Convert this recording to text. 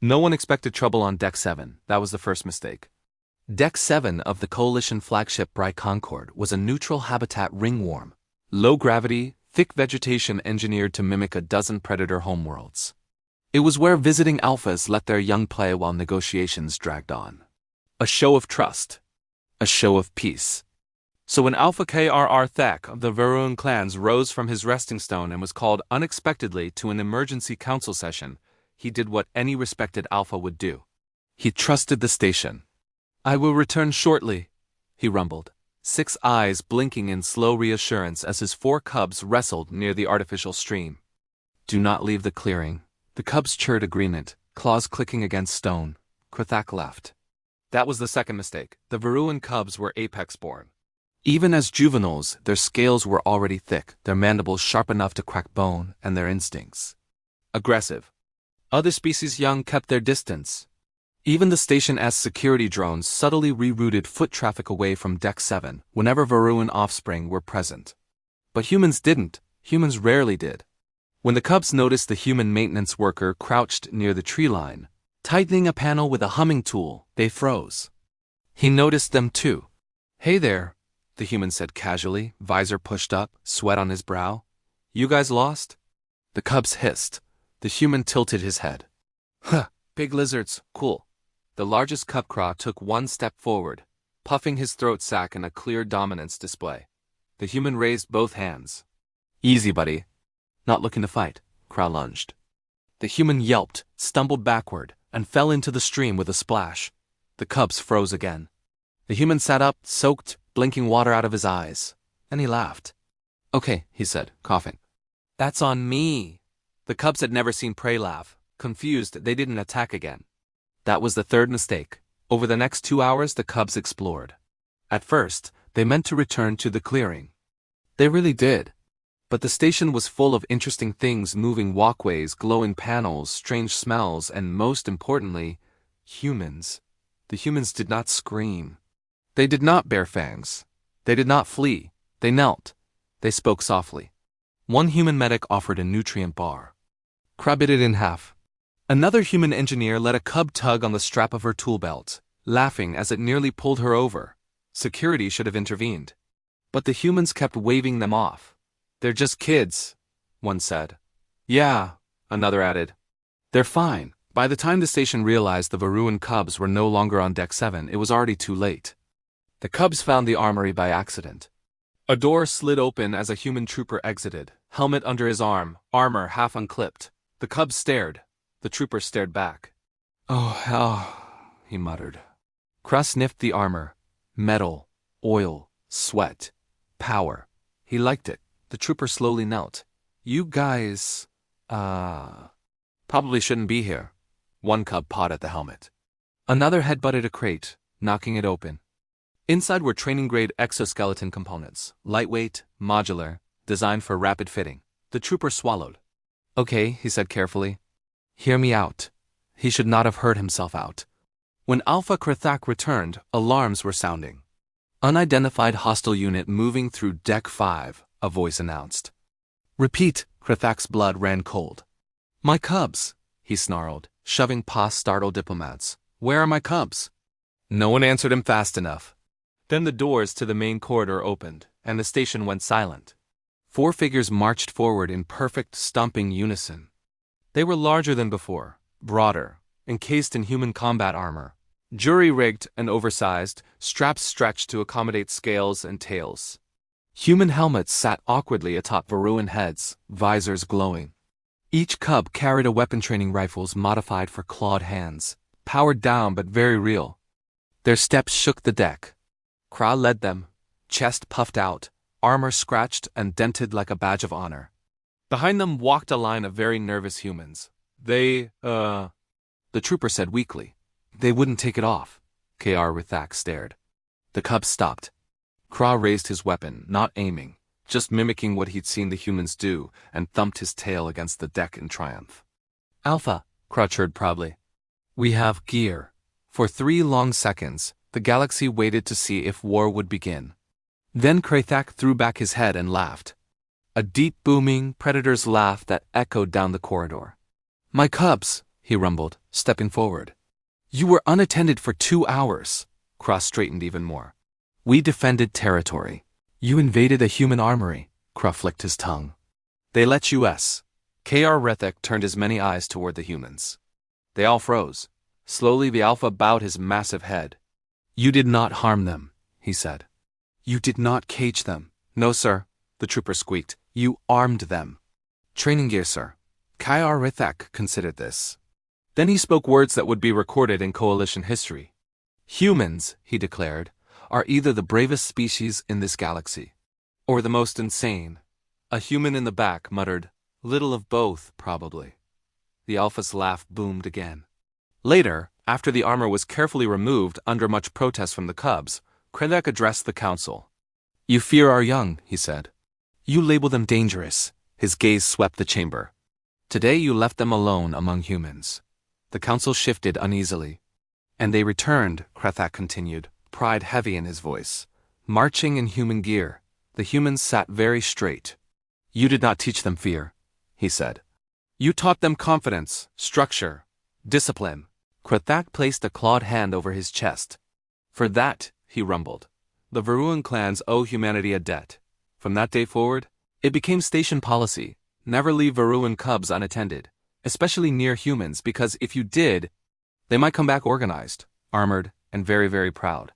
No one expected trouble on Deck 7, that was the first mistake. Deck 7 of the Coalition flagship Bright Concord was a neutral habitat ringworm. Low gravity, thick vegetation engineered to mimic a dozen predator homeworlds. It was where visiting alphas let their young play while negotiations dragged on. A show of trust. A show of peace. So when Alpha Krr'thak of the Varuun clans rose from his resting stone and was called unexpectedly to an emergency council session, he did what any respected alpha would do. He trusted the station. "I will return shortly," he rumbled, 6 eyes blinking in slow reassurance as his 4 cubs wrestled near the artificial stream. "Do not leave the clearing." The cubs chirred agreement, claws clicking against stone. Krr'thak left. That was the second mistake. The Varuun cubs were apex-born. Even as juveniles, their scales were already thick, their mandibles sharp enough to crack bone, and their instincts aggressive. Other species young kept their distance. Even the station-S security drones subtly rerouted foot traffic away from Deck 7 whenever Varuun offspring were present. But humans didn't. Humans rarely did. When the cubs noticed the human maintenance worker crouched near the tree line, tightening a panel with a humming tool, they froze. He noticed them too. "Hey there," the human said casually, visor pushed up, sweat on his brow. "You guys lost?" The cubs hissed. The human tilted his head. "Huh, big lizards, cool." The largest cub Krr'thak took 1 step forward, puffing his throat sac in a clear dominance display. The human raised both hands. "Easy, buddy." "Not looking to fight," Krr'thak lunged. The human yelped, stumbled backward, and fell into the stream with a splash. The cubs froze again. The human sat up, soaked, blinking water out of his eyes. Then he laughed. "Okay," he said, coughing. "That's on me." The cubs had never seen prey laugh. Confused, they didn't attack again. That was the third mistake. Over the next 2 hours, the cubs explored. At first, they meant to return to the clearing. They really did. But the station was full of interesting things, moving walkways, glowing panels, strange smells, and most importantly, humans. The humans did not scream. They did not bare fangs. They did not flee. They knelt. They spoke softly. One human medic offered a nutrient bar. Krr'thak bit it in half. Another human engineer let a cub tug on the strap of her tool belt, laughing as it nearly pulled her over. Security should have intervened. But the humans kept waving them off. "They're just kids," one said. "Yeah," another added. "They're fine." By the time the station realized the Varuun cubs were no longer on Deck 7, it was already too late. The cubs found the armory by accident. A door slid open as a human trooper exited, helmet under his arm, armor half unclipped. The cubs stared. The trooper stared back. "Oh, hell," he muttered. Krr'thak sniffed the armor. Metal, oil, sweat, power. He liked it. The trooper slowly knelt. "You guys, probably shouldn't be here." One cub pawed at the helmet. Another headbutted a crate, knocking it open. Inside were training-grade exoskeleton components, lightweight, modular, designed for rapid fitting. The trooper swallowed. "Okay," he said carefully. "Hear me out." He should not have heard himself out. When Alpha Krr'thak returned, alarms were sounding. "Unidentified hostile unit moving through Deck 5, a voice announced. "Repeat." Krr'thak's blood ran cold. "My cubs," he snarled, shoving past startled diplomats. "Where are my cubs?" No one answered him fast enough. Then the doors to the main corridor opened, and the station went silent. 4 figures marched forward in perfect, stomping unison. They were larger than before, broader, encased in human combat armor, jury-rigged and oversized, straps stretched to accommodate scales and tails. Human helmets sat awkwardly atop Varuun heads, visors glowing. Each cub carried a weapon training rifles modified for clawed hands, powered down but very real. Their steps shook the deck. Krr'thak led them, chest puffed out, armor scratched and dented like a badge of honor. Behind them walked a line of very nervous humans. The trooper said weakly. "They wouldn't take it off." Krr'thak stared. The cubs stopped. Krr'thak raised his weapon, not aiming, just mimicking what he'd seen the humans do, and thumped his tail against the deck in triumph. "Alpha," Krr'thak chirred proudly. "We have gear." For 3 long seconds, the galaxy waited to see if war would begin. Then Krr'thak threw back his head and laughed. A deep, booming, predator's laugh that echoed down the corridor. "My cubs," he rumbled, stepping forward. You were unattended for 2 hours. Krr'thak straightened even more. We defended territory. You invaded a human armory. Krr'thak flicked his tongue. They let us. Krr'thak turned his many eyes toward the humans. They all froze. Slowly the Alpha bowed his massive head. You did not harm them, he said. You did not cage them. No, sir, the trooper squeaked. You armed them. Training gear, sir. Krr'thak considered this. Then he spoke words that would be recorded in Coalition history. Humans, he declared, are either the bravest species in this galaxy, or the most insane. A human in the back muttered, little of both, probably. The Alpha's laugh boomed again. Later, after the armor was carefully removed under much protest from the Cubs, Krr'thak addressed the council. You fear our young, he said. You label them dangerous. His gaze swept the chamber. Today you left them alone among humans. The council shifted uneasily. And they returned, Krr'thak continued, pride heavy in his voice. Marching in human gear, the humans sat very straight. You did not teach them fear, he said. You taught them confidence, structure, discipline. Krr'thak placed a clawed hand over his chest. For that, he rumbled, the Varuun clans owe humanity a debt. From that day forward, it became station policy. Never leave Varuun cubs unattended, especially near humans, because if you did, they might come back organized, armored, and very, very proud.